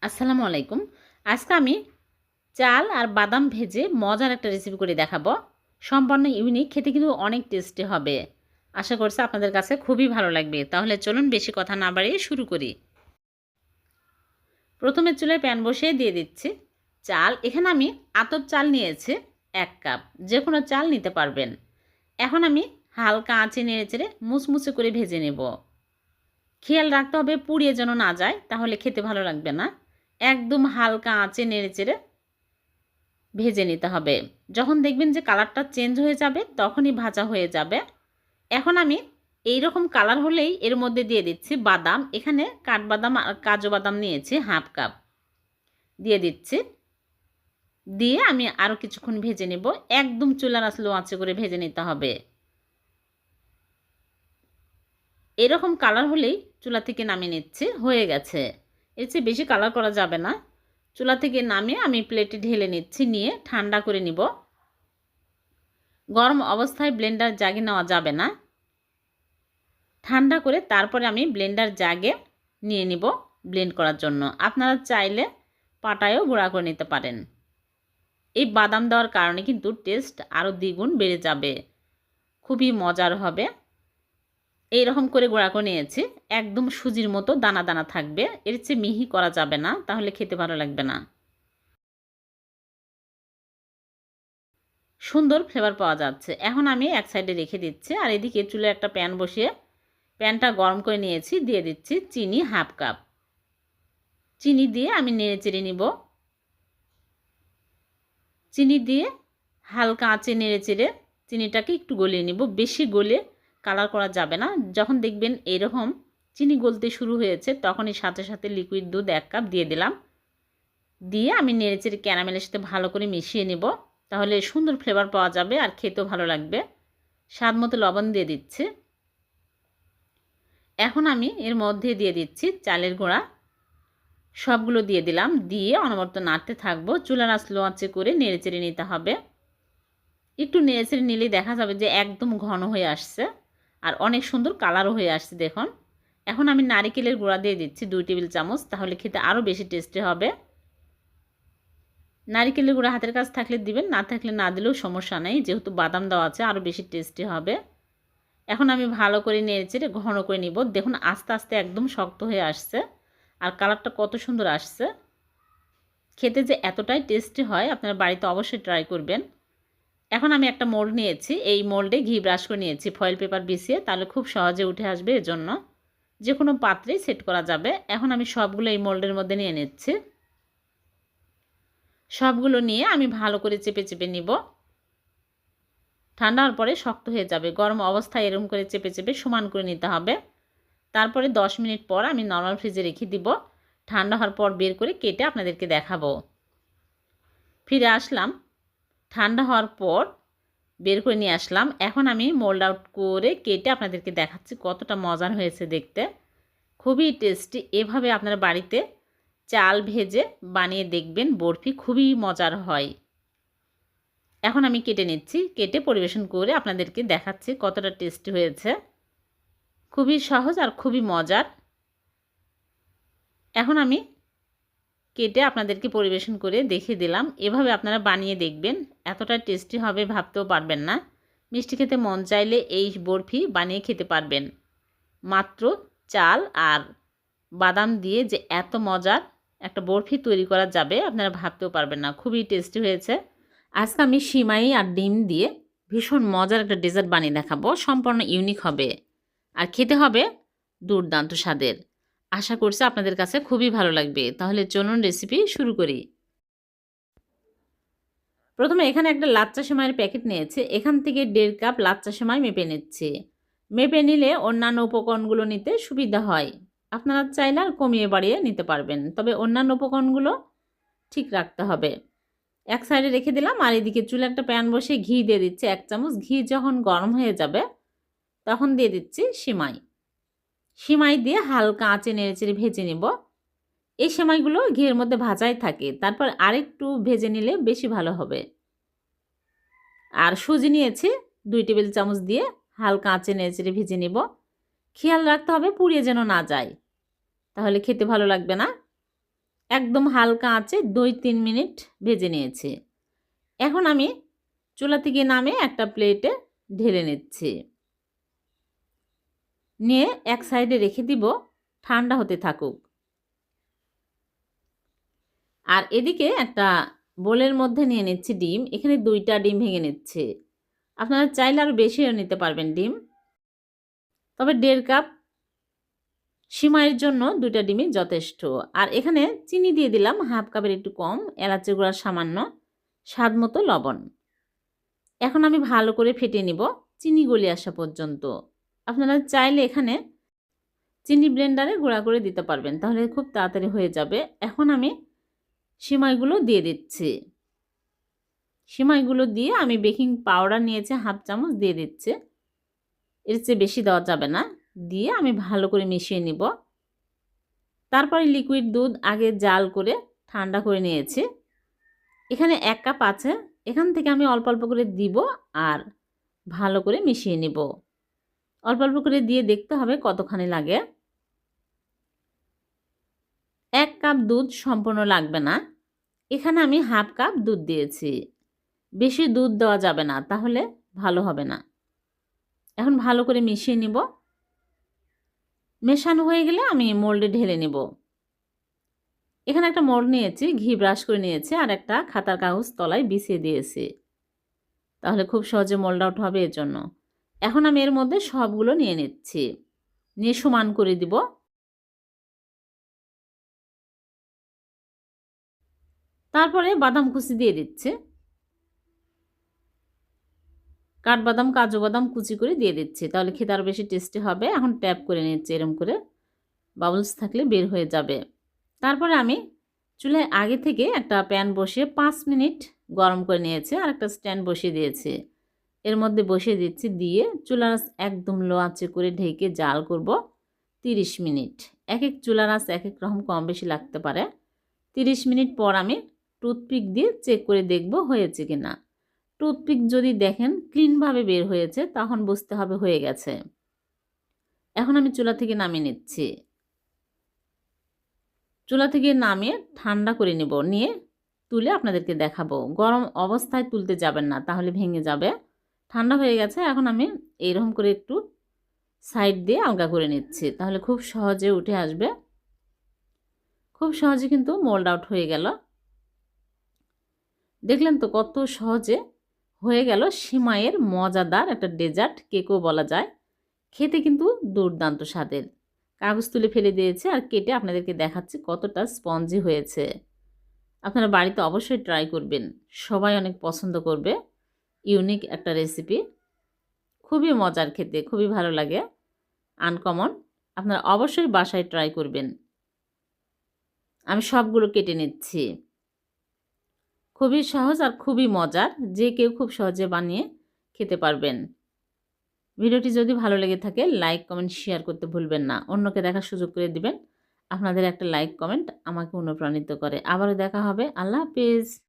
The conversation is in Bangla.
আসসালামু আলাইকুম। আজকে আমি চাল আর বাদাম ভেজে মজার একটা রেসিপি করে দেখাবো। সম্পূর্ণ ইউনিক, খেতে কিন্তু অনেক টেস্টি হবে। আশা করছি আপনাদের কাছে খুবই ভালো লাগবে। তাহলে চলুন বেশি কথা না বাড়িয়ে শুরু করি। প্রথমে চুলায় প্যান বসিয়ে দিয়ে দিচ্ছি চাল। এখানে আমি আতপ চাল নিয়েছি ১ কাপ। যে কোনো চাল নিতে পারবেন। এখন আমি হালকা আঁচে নেড়েচেড়ে মুচমুচে করে ভেজে নেব। খেয়াল রাখতে হবে পুড়িয়ে যেন না যায়, তাহলে খেতে ভালো লাগবে না। একদম হালকা আঁচে নেড়েচেড়ে ভেজে নিতে হবে। যখন দেখবেন যে কালারটা চেঞ্জ হয়ে যাবে তখনই ভাজা হয়ে যাবে। এখন আমি এই রকম কালার হলেই এর মধ্যে দিয়ে দিচ্ছি বাদাম। এখানে কাঠবাদাম আর কাজু বাদাম নিয়েছি হাফ কাপ, দিয়ে দিচ্ছি। দিয়ে আমি আরও কিছুক্ষণ ভেজে নেব। একদম চুলার লো আঁচে করে ভেজে নিতে হবে। এরকম কালার হলেই চুলা থেকে নামিয়ে নিচ্ছি। হয়ে গেছে। এর চেয়ে বেশি কালার করা যাবে না। চুলা থেকে নামিয়ে আমি প্লেটে ঢেলে নিচ্ছি, নিয়ে ঠান্ডা করে নিব। গরম অবস্থায় ব্লেন্ডার জাগে নেওয়া যাবে না। ঠান্ডা করে তারপরে আমি ব্লেন্ডার জাগে নিয়ে নিব ব্লেন্ড করার জন্য। আপনারা চাইলে পাটায়ও গুঁড়া করে নিতে পারেন। এই বাদাম দেওয়ার কারণে কিন্তু টেস্ট আরও দ্বিগুণ বেড়ে যাবে। খুবই মজার হবে। এই রকম করে গুঁড়া করে নিয়েছি। একদম সুজির মতো দানা দানা থাকবে। এর চেয়ে মিহি করা যাবে না, তাহলে খেতে ভালো লাগবে না। সুন্দর ফ্লেভার পাওয়া যাচ্ছে। এখন আমি এক সাইডে রেখে দিচ্ছি। আর এদিকে চুলে একটা প্যান বসিয়ে প্যানটা গরম করে নিয়েছি। দিয়ে দিচ্ছি চিনি হাফ কাপ। চিনি দিয়ে আমি নেড়ে চেড়ে নিব। চিনি দিয়ে হালকা আঁচে নেড়ে চেড়ে চিনিটাকে একটু গলিয়ে নিব। বেশি গলে কালার করা যাবে না। যখন দেখবেন এরকম চিনি গলতে শুরু হয়েছে তখনই সাথে সাথে লিকুইড দুধ 1 কাপ দিয়ে দিলাম। দিয়ে আমি নেড়ে চেড়ে ক্যারামেলের সাথে ভালো করে মিশিয়ে নেব। তাহলে সুন্দর ফ্লেভার পাওয়া যাবে আর খেতেও ভালো লাগবে। স্বাদ মতো লবণ দিয়ে দিচ্ছি। এখন আমি এর মধ্যে দিয়ে দিচ্ছি চালের গুঁড়া। সবগুলো দিয়ে দিলাম। দিয়ে অনবরত নাড়তে থাকবো। চুলার আঁচ লো আঁচে করে নেড়েচেড়ে নিতে হবে। একটু নেড়েচেড়ে নিলেই দেখা যাবে যে একদম ঘন হয়ে আসছে আর অনেক সুন্দর কালারও হয়ে আসছে দেখুন। এখন আমি নারিকেলের গুঁড়া দিয়ে দিচ্ছি 2 টেবিল চামচ। তাহলে খেতে আরও বেশি টেস্টি হবে। নারিকেলের গুঁড়া হাতের কাছে থাকলে দিবেন, না থাকলে না দিলেও সমস্যা নেই, যেহেতু বাদাম দেওয়া আছে আরও বেশি টেস্টি হবে। এখন আমি ভালো করে নেড়েচেড়ে ঘন করে নিব। দেখুন আস্তে আস্তে একদম শক্ত হয়ে আসছে আর কালারটা কত সুন্দর আসছে। খেতে যে এতটাই টেস্টি হয় আপনারা বাড়িতে অবশ্যই ট্রাই করবেন। এখন আমি একটা মোল্ড নিয়েছি। এই মোল্ডে ঘি ব্রাশ করে নিয়েছি ফয়েল পেপার বিছিয়ে, তাহলে খুব সহজে উঠে আসবে। এজন্য যে কোনো পাত্রেই সেট করা যাবে। এখন আমি সবগুলো এই মোল্ডের মধ্যে নিয়ে নিচ্ছি। সবগুলো নিয়ে আমি ভালো করে চেপে চেপে নিব। ঠান্ডা হওয়ার পরে শক্ত হয়ে যাবে। গরম অবস্থায় এরকম করে চেপে চেপে সমান করে নিতে হবে। তারপরে 10 মিনিট পর আমি নরমাল ফ্রিজে রেখে দিব। ঠান্ডা হওয়ার পর বের করে কেটে আপনাদেরকে দেখাবো। ফিরে আসলাম ঠান্ডা হওয়ার পর, বের করে নিয়ে আসলাম। এখন আমি মোল্ড আউট করে কেটে আপনাদেরকে দেখাচ্ছি কতটা মজার হয়েছে দেখতে। খুবই টেস্টি। এভাবে আপনারা বাড়িতে চাল ভেজে বানিয়ে দেখবেন, বরফি খুবই মজার হয়। এখন আমি কেটে নিচ্ছি। কেটে পরিবেশন করে আপনাদেরকে দেখাচ্ছি কতটা টেস্টি হয়েছে। খুবই সহজ আর খুবই মজার। এখন আমি কেটে আপনাদেরকে পরিবেশন করে দেখিয়ে দিলাম। এভাবে আপনারা বানিয়ে দেখবেন, এতটা টেস্টি হবে ভাবতেও পারবেন না। মিষ্টি খেতে মন চাইলে এই বরফি বানিয়ে খেতে পারবেন। মাত্র চাল আর বাদাম দিয়ে যে এত মজার একটা বরফি তৈরি করা যাবে আপনারা ভাবতেও পারবেন না। খুবই টেস্টি হয়েছে। আজকে আমি সিমাই আর ডিম দিয়ে ভীষণ মজার একটা ডেজার্ট বানিয়ে দেখাবো। সম্পূর্ণ ইউনিক হবে আর খেতে হবে দুর্দান্ত স্বাদের। আশা করছি আপনাদের কাছে খুবই ভালো লাগবে। তাহলে চলুন রেসিপি শুরু করি। প্রথমে এখানে একটা লাচ্চা সেমাইয়ের প্যাকেট নিয়েছি। এখান থেকে 1.5 কাপ লাচ্চা সেমাই মেপে নিচ্ছি। মেপে নিলে অন্যান্য উপকরণগুলো নিতে সুবিধা হয়। আপনারা চাইলে আর কমিয়ে বাড়িয়ে নিতে পারবেন, তবে অন্যান্য উপকরণগুলো ঠিক রাখতে হবে। এক সাইডে রেখে দিলাম। আর এদিকে চুলে একটা প্যান বসে ঘি দিয়ে দিচ্ছি 1 চামচ। ঘি যখন গরম হয়ে যাবে তখন দিয়ে দিচ্ছি সিমাই। সিমাই দিয়ে হালকা আঁচে নেড়েচেড়ে ভেজে নেব। এই সেমাইগুলো ঘিয়ের মধ্যে ভাজাই থাকে, তারপর আরেকটু ভেজে নিলে বেশি ভালো হবে। আর সুজি নিয়েছি 2 টেবিল চামচ, দিয়ে হালকা আঁচে নেড়েচেড়ে ভেজে নেব। খেয়াল রাখতে হবে পুড়িয়ে যেন না যায়, তাহলে খেতে ভালো লাগবে না। একদম হালকা আঁচে 2-3 মিনিট ভেজে নিয়েছি। এখন আমি চুলা থেকে নামিয়ে একটা প্লেটে ঢেলে নিচ্ছি। নিয়ে এক সাইডে রেখে দিব, ঠান্ডা হতে থাকুক। আর এদিকে একটা বোলের মধ্যে নিয়ে নিচ্ছি ডিম। এখানে 2টা ডিম ভেঙে নিচ্ছি। আপনারা চাইলে আরও বেশিও নিতে পারবেন ডিম। তবে 1.5 কাপ সিমাইয়ের জন্য 2টা ডিমই যথেষ্ট। আর এখানে চিনি দিয়ে দিলাম হাফ কাপের একটু কম, এলাচের গুঁড়া সামান্য, স্বাদ মতো লবণ। এখন আমি ভালো করে ফেটিয়ে নিব চিনি গলে আসা পর্যন্ত। আপনারা চাইলে এখানে চিনি ব্লেন্ডারে গুঁড়া করে দিতে পারবেন, তাহলে খুব তাড়াতাড়ি হয়ে যাবে। এখন আমি সিমাইগুলো দিয়ে দিচ্ছি। সিমাইগুলো দিয়ে আমি বেকিং পাউডার নিয়েছি হাফ চামচ দিয়ে দিচ্ছি। এর চেয়ে বেশি দেওয়া যাবে না। দিয়ে আমি ভালো করে মিশিয়ে নিব। তারপরে লিকুইড দুধ আগে জাল করে ঠান্ডা করে নিয়েছি। এখানে 1 কাপ আছে, এখান থেকে আমি অল্প অল্প করে দিব আর ভালো করে মিশিয়ে নিব। অল্প অল্প করে দিয়ে দেখতে হবে কতখানি লাগে। 1 কাপ দুধ সম্পূর্ণ লাগবে না। এখানে আমি হাফ কাপ দুধ দিয়েছি। বেশি দুধ দেওয়া যাবে না, তাহলে ভালো হবে না। এখন ভালো করে মিশিয়ে নিব। মেশানো হয়ে গেলে আমি মোল্ডে ঢেলে নেব। এখানে একটা মোল্ড নিয়েছি, ঘি ব্রাশ করে নিয়েছি আর একটা খাতার কাগজ তলায় বিছিয়ে দিয়েছি, তাহলে খুব সহজে মোল্ড আউট হবে এর জন্য। এখন আমি এর মধ্যে সবগুলো নিয়ে নিচ্ছি, নিয়ে সমান করে দিব। তারপরে বাদাম কুচি দিয়ে দিচ্ছি। কাঠবাদাম, কাজু বাদাম কুচি করে দিয়ে দিচ্ছি, তাহলে খেতে আরও বেশি টেস্টি হবে। এখন ট্যাপ করে নিচ্ছি, এরম করে বাবলস থাকলে বের হয়ে যাবে। তারপরে আমি চুলায় আগে থেকে একটা প্যান বসিয়ে 5 মিনিট গরম করে নিয়েছি আর একটা স্ট্যান্ড বসিয়ে দিয়েছি। এর মধ্যে বসিয়ে দিচ্ছি, দিয়ে চুলার আঁচ একদম লো আঁচে করে ঢেকে জাল করব 30 মিনিট। এক এক চুলার আঁচ এক এক রকম কম বেশি লাগতে পারে। 30 মিনিট পর আমি টুথপিক দিয়ে চেক করে দেখব হয়েছে কি না। টুথপিক যদি দেখেন ক্লিনভাবে বের হয়েছে, তখন বুঝতে হবে হয়ে গেছে। এখন আমি চুলা থেকে নামিয়ে নিচ্ছি। চুলা থেকে নামিয়ে ঠান্ডা করে নেব, নিয়ে তুলে আপনাদেরকে দেখাবো। গরম অবস্থায় তুলতে যাবেন না, তাহলে ভেঙে যাবে। ঠান্ডা হয়ে গেছে, এখন আমি এইরকম করে একটু সাইড দিয়ে আলগা করে নিচ্ছি, তাহলে খুব সহজে উঠে আসবে। খুব সহজে কিন্তু মোল্ড আউট হয়ে গেল। দেখলেন তো কত সহজে হয়ে গেল সিমাইয়ের মজাদার একটা ডেজার্ট কেকও বলা যায়। খেতে কিন্তু দুর্দান্ত স্বাদের। কাগজ তুলে ফেলে দিয়েছে আর কেটে আপনাদেরকে দেখাচ্ছি কতটা স্পঞ্জি হয়েছে। আপনারা বাড়িতে অবশ্যই ট্রাই করবেন, সবাই অনেক পছন্দ করবে। ইউনিক একটা রেসিপি, খুবই মজার খেতে, খুবই ভালো লাগে, আনকমন। আপনারা অবশ্যই বাসায় ট্রাই করবেন। আমি সবগুলো কেটে নিচ্ছি। খুবই সহজ আর খুবই মজার, যে কেউ খুব সহজে বানিয়ে খেতে পারবেন। ভিডিওটি যদি ভালো লেগে থাকে লাইক কমেন্ট শেয়ার করতে ভুলবেন না, অন্যকে দেখার সুযোগ করে দিবেন। আপনাদের একটা লাইক কমেন্ট আমাকে অনুপ্রাণিত করে। আবারও দেখা হবে। আল্লাহ হাফেজ।